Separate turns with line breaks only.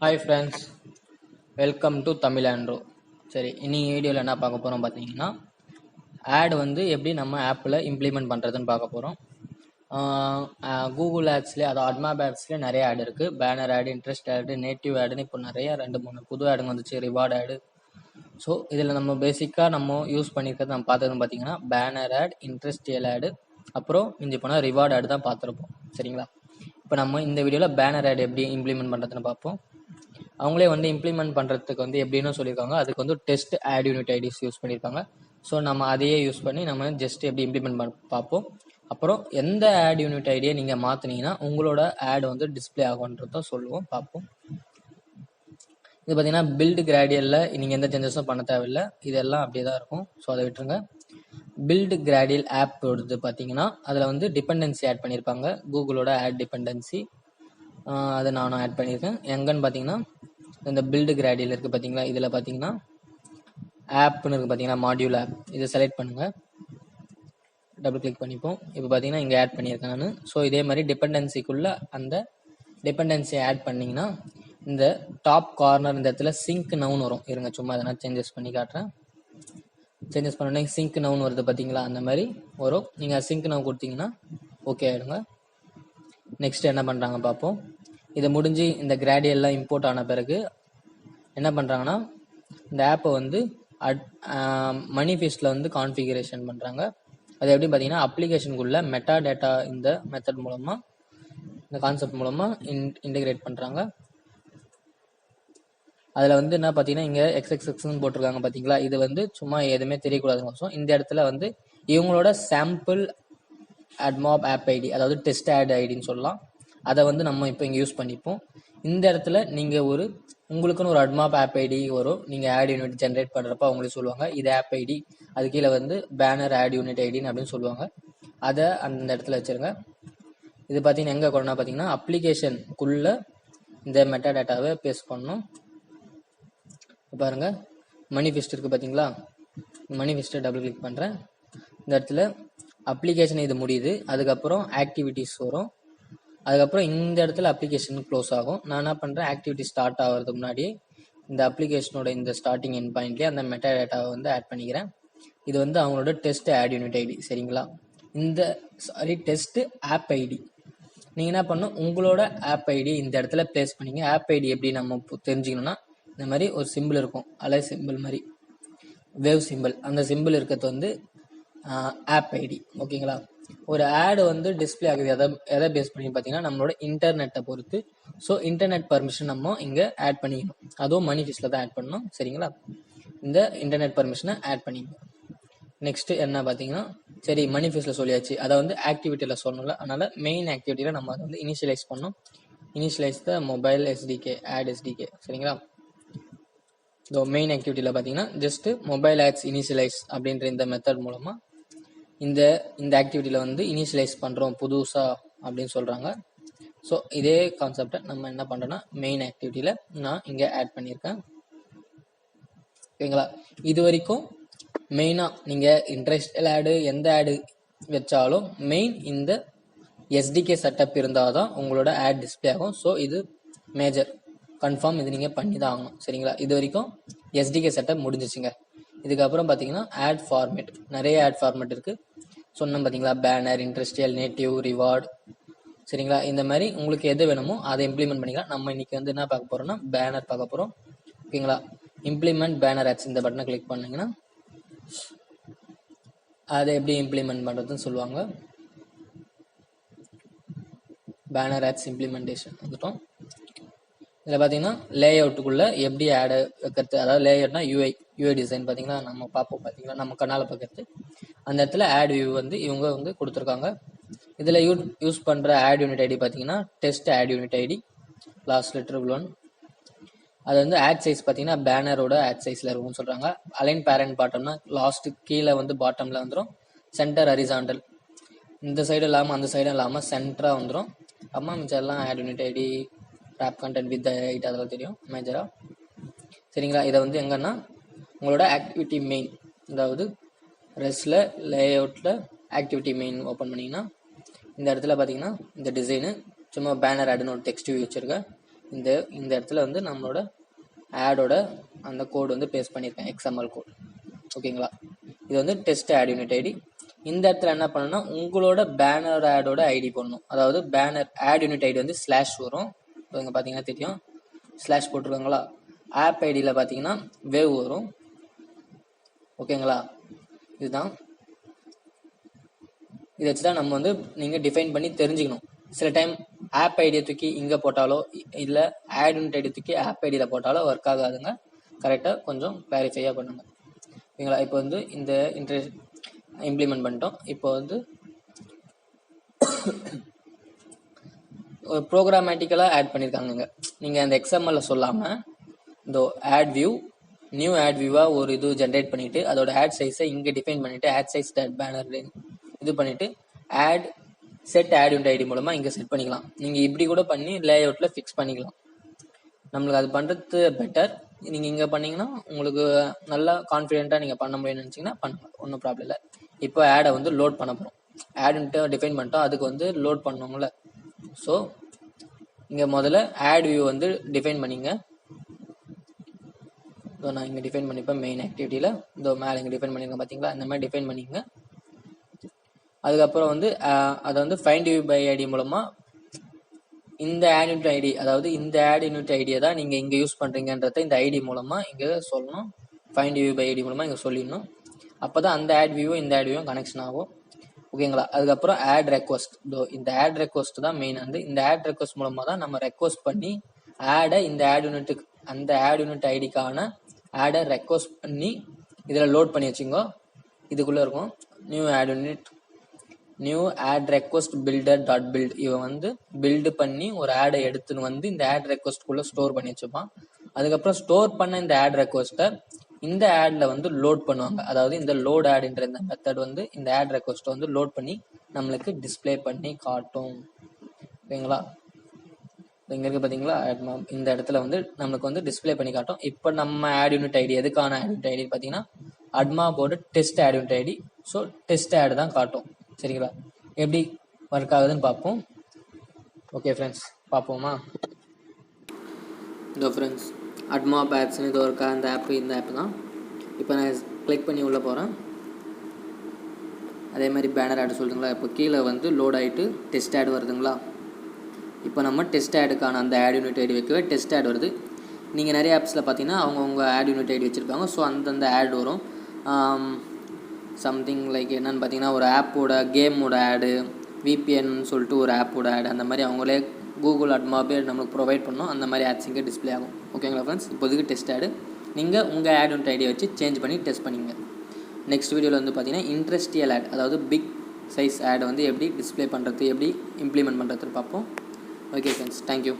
Hi friends, welcome to Tamil Andro. சரி, இனி வீடியோவில் என்ன பார்க்க போகிறோம் பார்த்தீங்கன்னா, ஆட் வந்து எப்படி நம்ம ஆப்பில் இம்ப்ளிமெண்ட் பண்ணுறதுன்னு பார்க்க போகிறோம். கூகுள் ஆட்ஸ்லேயே அதாவது அட்மாப் ஆப்ஸ்லேயே நிறைய ஆட் இருக்குது. பேனர் ஆடு, இன்ட்ரெஸ்ட் ஆடு, நேட்டிவ் ஆடுன்னு இப்போ நிறைய 2-3 புது ஆடுங்க வந்துச்சு, ரிவார்டு ஆடு. ஸோ இதில் நம்ம பேசிக்காக நம்ம யூஸ் பண்ணியிருக்கிறது நம்ம பார்த்ததுன்னு பார்த்தீங்கன்னா பேனர் ஆட், இன்ட்ரெஸ்டியல் ஆடு, அப்புறம் மிஞ்சி போனால் ரிவார்டு ஆடு தான் பார்த்துருப்போம். சரிங்களா? இப்போ நம்ம இந்த வீடியோவில் பேனர் ஆட் எப்படி இம்ப்ளிமெண்ட் பண்ணுறதுன்னு பார்ப்போம். அவங்களே வந்து இம்ப்ளிமெண்ட் பண்ணுறதுக்கு வந்து எப்படின்னு சொல்லியிருக்காங்க. அதுக்கு வந்து test ad unit IDs use பண்ணியிருக்காங்க. ஸோ நம்ம அதையே யூஸ் பண்ணி நம்ம ஜஸ்ட் எப்படி இம்ப்ளிமெண்ட் பார்ப்போம். அப்புறம் எந்த ஆட் யூனிட் ஐடியை நீங்கள் மாற்றினீங்கன்னா உங்களோட ஆட் வந்து டிஸ்பிளே ஆகுன்றதும் சொல்லுவோம், பார்ப்போம். இது பார்த்தீங்கன்னா பில்டு கிராடியலில் நீங்கள் எந்த சேஞ்சஸும் பண்ண தேவையில்லை, இதெல்லாம் அப்படியே தான் இருக்கும். ஸோ அதை விட்டுருங்க. பில்டு கிராடியல் ஆப் வருது பார்த்தீங்கன்னா அதில் வந்து டிபெண்டன்சி ஆட் பண்ணியிருப்பாங்க, கூகுளோட ஆட் டிபெண்டன்சி. அதை நானும் ஆட் பண்ணியிருக்கேன். எங்கன்னு பார்த்தீங்கன்னா இந்த பில்டு கிராடியல் இருக்குது பார்த்தீங்களா, இதில் பார்த்தீங்கன்னா ஆப்னு இருக்குது பார்த்தீங்கன்னா மாடியூல் ஆப், இதை செலக்ட் பண்ணுங்கள், டபுள் கிளிக் பண்ணிப்போம். இப்போ பார்த்தீங்கன்னா இங்கே ஆட் பண்ணியிருக்கேன் நான். ஸோ இதே மாதிரி டிபெண்டன்சிக்குள்ளே அந்த டிபெண்டன்சியை ஆட் பண்ணிங்கன்னா இந்த டாப் கார்னர் இந்த இடத்துல சிங்க் நவுன் வரும். இருங்க சும்மா எதனா சேஞ்சஸ் பண்ணி காட்டுறேன். சேஞ்சஸ் பண்ணோடனே சிங்க் நவுன் வருது பார்த்தீங்களா, அந்த மாதிரி வரும். நீங்கள் சிங்க் நவ் கொடுத்தீங்கன்னா ஓகே ஆகிடுங்க. நெக்ஸ்ட் என்ன பண்ணுறாங்க பார்ப்போம். இதை முடிஞ்சு இந்த கிராடியெல்லாம் இம்போர்ட் ஆன பிறகு என்ன பண்ணுறாங்கன்னா இந்த ஆப்பை வந்து மணிஃபீஸ்டில் வந்து கான்ஃபிகரேஷன் பண்ணுறாங்க. அது எப்படி பார்த்தீங்கன்னா அப்ளிகேஷனுக்குள்ள மெட்டா டேட்டா இந்த மெத்தட் மூலமாக, இந்த கான்செப்ட் மூலமாக இன்டெகிரேட் பண்ணுறாங்க. அதில் வந்து என்ன பார்த்தீங்கன்னா இங்கே எக்ஸ்எக்ஸ்எக்ஸ்ன்னு போட்டிருக்காங்க பார்த்தீங்களா, இது வந்து சும்மா எதுவுமே தெரியக்கூடாதுங்க. இந்த இடத்துல வந்து இவங்களோட சாம்பிள் அட்மாப் ஆப் ஐடி, அதாவது டெஸ்ட் ஆட் ஐடின்னு சொல்லலாம், அதை வந்து நம்ம இப்போ இங்கே யூஸ் பண்ணிப்போம். இந்த இடத்துல நீங்கள் உங்களுக்குன்னு ஒரு அட்மாப் ஆப் ஐடி வரும். நீங்கள் ஆட் யூனிட் ஜென்ரேட் பண்ணுறப்ப அவங்களே சொல்லுவாங்க இது ஆப் ஐடி, அது கீழே வந்து பேனர் ஆட் யூனிட் ஐடின்னு அப்படின்னு சொல்லுவாங்க. அதை அந்த இடத்துல வச்சுருங்க. இது பார்த்தீங்கன்னா எங்கே கொண்டா பார்த்தீங்கன்னா அப்ளிகேஷனுக்குள்ளே இந்த மெட்டா டேட்டாவை பேஸ்ட் பண்ணணும். பாருங்க மணிஃபெஸ்ட் இருக்குது பார்த்தீங்களா, மணிஃபெஸ்ட்டை டபுள் கிளிக் பண்ணுறேன். இந்த இடத்துல அப்ளிகேஷன் இது முடியுது, அதுக்கப்புறம் ஆக்டிவிட்டிஸ் வரும், அதுக்கப்புறம் இந்த இடத்துல அப்ளிகேஷன் க்ளோஸ் ஆகும். நான் என்ன பண்ணுறேன், ஆக்டிவிட்டி ஸ்டார்ட் ஆகிறதுக்கு முன்னாடி இந்த அப்ளிகேஷனோட இந்த ஸ்டார்டிங் எண்ட் பாயிண்ட்லேயே அந்த மெட்டா டேட்டாவை வந்து ஆட் பண்ணிக்கிறேன். இது வந்து அவங்களோட டெஸ்ட் ஆட் யூனிட் ஐடி. சரிங்களா? இந்த டெஸ்ட் ஆப் ஐடி நீங்கள் என்ன பண்ணணும், உங்களோட ஆப் ஐடி இந்த இடத்துல பிளேஸ் பண்ணிங்க. ஆப் ஐடி எப்படி நம்ம தெரிஞ்சுக்கணும்னா இந்த மாதிரி ஒரு சிம்பிள் இருக்கும், அலை சிம்பிள் மாதிரி, வேவ் சிம்பிள். அந்த சிம்பிள் இருக்கிறது வந்து ஆப் ஐடி. ஓகேங்களா? ஒரு ஆடு வந்து டிஸ்பிளே ஆகுது எதை பேஸ் பண்ணி பார்த்தீங்கன்னா நம்மளோட இன்டர்நெட்டை பொறுத்து. ஸோ இன்டர்நெட் பர்மிஷன் நம்ம இங்கே ஆட் பண்ணிக்கணும், அதுவும் மணிஃபீஸ்டில் தான் ஆட் பண்ணணும். சரிங்களா? இந்த இன்டர்நெட் பர்மிஷனை ஆட் பண்ணிக்கணும். நெக்ஸ்ட் என்ன பார்த்தீங்கன்னா, சரி மணிஃபீஸ்டில் சொல்லியாச்சு, அதை வந்து ஆக்டிவிட்டியில் சொல்லணும்ல, அதனால மெயின் ஆக்டிவிட்டியில் நம்ம அதை வந்து இனிஷியலைஸ் பண்ணணும். Initialise the mobile SDK, ad SDK. சரிங்களா? ஸோ மெயின் ஆக்டிவிட்டியில் பார்த்தீங்கன்னா ஜஸ்ட் மொபைல் ஆட்ஸ் இனிஷியலைஸ் அப்படின்ற இந்த மெத்தட் மூலமாக இந்த ஆக்டிவிட்டியில் வந்து இனிஷியலைஸ் பண்ணுறோம் புதுசாக அப்படின்னு சொல்கிறாங்க. ஸோ இதே கான்செப்டை நம்ம என்ன பண்ணுறோன்னா மெயின் ஆக்டிவிட்டியில் நான் இங்கே ஆட் பண்ணியிருக்கேன். ஓகேங்களா? இது வரைக்கும் மெயினாக நீங்கள் இன்ட்ரெஸ்ட் ஆடு எந்த ஆடு வச்சாலும் மெயின் இந்த எஸ்டிகே செட்டப் இருந்தால் தான் உங்களோட ஆட் டிஸ்பிளே ஆகும். ஸோ இது மேஜர் கன்ஃபார்ம், இது நீங்கள் பண்ணி தான் ஆகணும். சரிங்களா? இது வரைக்கும் எஸ்டிகே செட்டப் முடிஞ்சிச்சுங்க. இதுக்கப்புறம் பார்த்தீங்கன்னா ஆட் ஃபார்மேட், நிறைய ஆட் ஃபார்மேட் இருக்குது. சொன்னோம் பார்த்தீங்களா, பேனர், இன்ட்ரெஸ்டியல், நேட்டிவ், ரிவார்டு. சரிங்களா? இந்த மாதிரி உங்களுக்கு எது வேணுமோ அதை இம்ப்ளிமெண்ட் பண்ணிக்கலாம். நம்ம இன்னைக்கு வந்து என்ன பார்க்க போகிறோம்னா பேனர் பார்க்க போகிறோம். ஓகேங்களா? இம்ப்ளிமெண்ட் பேனர் ஆட்ஸ் இந்த பட்டனை கிளிக் பண்ணிங்கன்னா அதை எப்படி இம்ப்ளிமெண்ட் பண்ணுறதுன்னு சொல்லுவாங்க. பேனர் ஆட்ஸ் இம்ப்ளிமெண்டேஷன் வந்துட்டோம். இதில் பார்த்தீங்கன்னா லே அவுட்டுக்குள்ளே எப்படி ஆடு வைக்கிறது, அதாவது லே அவுட்னா யூஐ டிசைன் பார்த்தீங்கன்னா நம்ம பார்ப்போம். பார்த்தீங்கன்னா நம்ம கண்ணால் பார்க்கறது அந்த இடத்துல ஆட் வியூ வந்து இவங்க வந்து கொடுத்துருக்காங்க. இதில் யூஸ் பண்ணுற ஆட் யூனிட் ஐடி பார்த்தீங்கன்னா test ad unit ID, last letter 1. அது வந்து ஆட் சைஸ் பார்த்தீங்கன்னா பேனரோட ஆட் சைஸில் இருக்கும்னு சொல்கிறாங்க. அலைன் பேரண்ட் பாட்டம்னா லாஸ்ட்டு கீழே வந்து பாட்டமில் வந்துடும். சென்டர் ஹரிசாண்டல், இந்த சைடு இல்லாமல் அந்த சைடும் இல்லாமல் சென்டராக வந்துடும். அம்மா மிச்சம் எல்லாம் ad unit ID, wrap content width height அதெல்லாம் தெரியும் மேஜராக. சரிங்களா? இதை வந்து எங்கன்னா உங்களோட ஆக்டிவிட்டி மெயின், அதாவது ரெஸ்ட்டில் லே அவுட்டில் ஆக்டிவிட்டி மெயின் ஓப்பன் பண்ணிங்கன்னா இந்த இடத்துல பார்த்தீங்கன்னா இந்த டிசைனு சும்மா பேனர் ஆடுன்னு ஒரு டெக்ஸ்ட் வச்சுருக்கேன். இந்த இடத்துல வந்து நம்மளோட ஆடோட அந்த கோடு வந்து பேஸ்ட் பண்ணியிருக்கேன், XML கோட். ஓகேங்களா, இது வந்து டெஸ்ட் ஆட் யூனிட் ஐடி. இந்த இடத்துல என்ன பண்ணணும்னா உங்களோட பேனர் ஆடோட ஐடி போடணும். அதாவது பேனர் ஆட் யூனிட் ஐடி வந்து ஸ்லாஷ் வரும், இங்கே பார்த்தீங்கன்னா தெரியும், ஸ்லாஷ் போட்டிருக்காங்களா. ஆப் ஐடியில் பார்த்தீங்கன்னா வேவ் வரும். ஓகேங்களா, இதுதான். இதை வச்சு தான் நம்ம வந்து நீங்கள் டிஃபைன் பண்ணி தெரிஞ்சுக்கணும். சில டைம் ஆப் ஐடியை தூக்கி இங்கே போட்டாலோ இல்லை ஆட் யூனிட் ஐடி தூக்கி ஆப் ஐடியில் போட்டாலோ ஒர்க் ஆகாதுங்க. கரெக்டாக கொஞ்சம் கிளாரிஃபையாக பண்ணுங்க. ஓகேங்களா, இப்போ வந்து இந்த இம்ப்ளிமெண்ட் பண்ணிட்டோம். இப்போ வந்து ஒரு ப்ரோக்ராமேட்டிக்கலாக ஆட் பண்ணியிருக்காங்க. நீங்கள் அந்த XML சொல்லாமல் இந்த ஆட் வியூ நியூ ஆட் வியூவாக ஒரு இது ஜென்ரேட் பண்ணிவிட்டு அதோட ஆட் சைஸை இங்கே டிஃபைன் பண்ணிவிட்டு ஆட் சைஸ் டாட் பேனர் இது பண்ணிவிட்டு ad set ad unit ID மூலமாக இங்கே செட் பண்ணிக்கலாம். நீங்கள் இப்படி கூட பண்ணி லேஅவுட்டில் ஃபிக்ஸ் பண்ணிக்கலாம். நம்மளுக்கு அது பண்ணுறது பெட்டர். நீங்கள் இங்கே பண்ணிங்கன்னா உங்களுக்கு நல்லா கான்ஃபிடென்ட்டாக நீங்கள் பண்ண முடியும்னு நினச்சிங்கன்னா பண்ணலாம், ஒன்றும் ப்ராப்ளம் இல்லை. இப்போ ஆடை வந்து லோட் பண்ண போகிறோம். ஆடுன்ட்டு டிஃபைன் பண்ணிட்டோம், அதுக்கு வந்து லோட் பண்ணோம்ல. ஸோ இங்கே முதல்ல ஆட் வியூ வந்து டிஃபைன் பண்ணிங்க. நான் இங்கே டிஃபைன் பண்ணிப்பேன் மெயின் ஆக்டிவிட்டியில். இந்த மேலே இங்கே டிஃபைன் பண்ணியிருக்கேன் பார்த்தீங்களா, இந்த மாதிரி டிஃபைன் பண்ணிங்க. அதுக்கப்புறம் வந்து அதை வந்து ஃபைண்ட் வியூ பை ஐடி மூலமாக இந்த ஆட் யூனிட் ஐடி, அதாவது இந்த ஆட் யூனிட் ஐடியை தான் நீங்கள் இங்கே யூஸ் பண்ணுறீங்கன்றத இந்த ஐடி மூலமாக இங்கே சொல்லணும். ஃபைண்ட் வியூ பை ஐடி மூலமாக இங்கே சொல்லிடணும். அப்போ தான் அந்த ஆட் வியூவும் இந்த ஆட் வியூவும் கனெக்ஷன் ஆகும். ஓகேங்களா, அதுக்கப்புறம் ஆட் ரெக்வஸ்ட். இந்த ஆட் ரெக்வஸ்ட் தான் மெயின். வந்து இந்த ஆட் ரெக்வஸ்ட் மூலமாக தான் நம்ம ரெக்வஸ்ட் பண்ணி ஆடை இந்த ஆட் யூனிட்டுக்கு அந்த ஆட் யூனிட் ஐடிக்கான ஆடை ரெக்வஸ்ட் பண்ணி இதில் லோட் பண்ணி வச்சுங்கோ. இதுக்குள்ளே இருக்கும் new ad unit new ad request builder dot build. இவன் வந்து பில்டு பண்ணி ஒரு ஆடை எடுத்துன்னு வந்து இந்த ஆட் ரெக்வஸ்ட்குள்ளே ஸ்டோர் பண்ணி வச்சுப்பான். அதுக்கப்புறம் ஸ்டோர் பண்ண இந்த ஆட் ரெக்வஸ்ட்டை இந்த ஆட்ல வந்து லோட் பண்ணுவாங்க. அதாவது இந்த லோட் ஆட்ன்ற இந்த மெத்தட் வந்து இந்த ஆட் ரெக்வஸ்ட்டை வந்து லோட் பண்ணி நம்மளுக்கு டிஸ்பிளே பண்ணி காட்டும். ஓகேங்களா, இங்கே இருக்கு பார்த்தீங்களா Admob, இந்த இடத்துல வந்து நம்மளுக்கு வந்து டிஸ்பிளே பண்ணி காட்டும். இப்போ நம்ம ஆட் யூனிட் ஐடி எதுக்கான ஆட் யூனிட் ஐடி பார்த்தீங்கன்னா Admob test ad unit ID. So test ad தான் காட்டும். சரிங்களா, எப்படி ஒர்க் ஆகுதுன்னு பார்ப்போம். ஓகே ஃப்ரெண்ட்ஸ், பார்ப்போமா. இதோ ஃப்ரெண்ட்ஸ் Admob ஆப்ஸ்னு இது ஒர்க் அந்த ஆப்பு, இந்த ஆப் தான். இப்போ நான் கிளிக் பண்ணி உள்ளே போகிறேன். அதே மாதிரி பேனர் ஆட் சொல்லுதுங்களா. இப்போ கீழே வந்து லோட் ஆகிட்டு டெஸ்ட் ஆட் வருதுங்களா. இப்போ நம்ம டெஸ்ட் ஆடுக்கான அந்த ஆட் யூனிட் ஐடி வைக்கவே டெஸ்ட் ஆட் வருது. நீங்கள் நிறைய ஆப்ஸில் பார்த்தீங்கன்னா அவங்கவுங்க ஆட் யூனிட் ஐடி வச்சுருப்பாங்க. ஸோ அந்தந்த ஆட் வரும். சம்திங் லைக் என்னென்னு பார்த்தீங்கன்னா ஒரு ஆப்போட கேமோட ஆடு, விபிஎன்னு சொல்லிட்டு ஒரு ஆப்போட ஆடு, அந்த மாதிரி அவங்களே கூகுள் Admob நம்மளுக்கு ப்ரொவைட் பண்ணோம். அந்த மாதிரி ஆட்ஸ் இங்கே டிஸ்பிளே ஆகும். ஓகேங்களா ஃப்ரெண்ட்ஸ், இப்போதைக்கு டெஸ்ட் ஆடு நீங்கள் உங்கள் ஆட் யூனிட் ஐடியை வச்சு சேஞ்ச் பண்ணி டெஸ்ட் பண்ணிங்க. நெக்ஸ்ட் வீடியோவில் வந்து பார்த்தீங்கன்னா இன்ட்ரெஸ்டியல் ஆட், அதாவது பிக் சைஸ் ஆட் வந்து எப்படி டிஸ்பிளே பண்ணுறது, எப்படி இம்ப்ளிமெண்ட் பண்ணுறதுன்னு பார்ப்போம். Okay friends, thank you.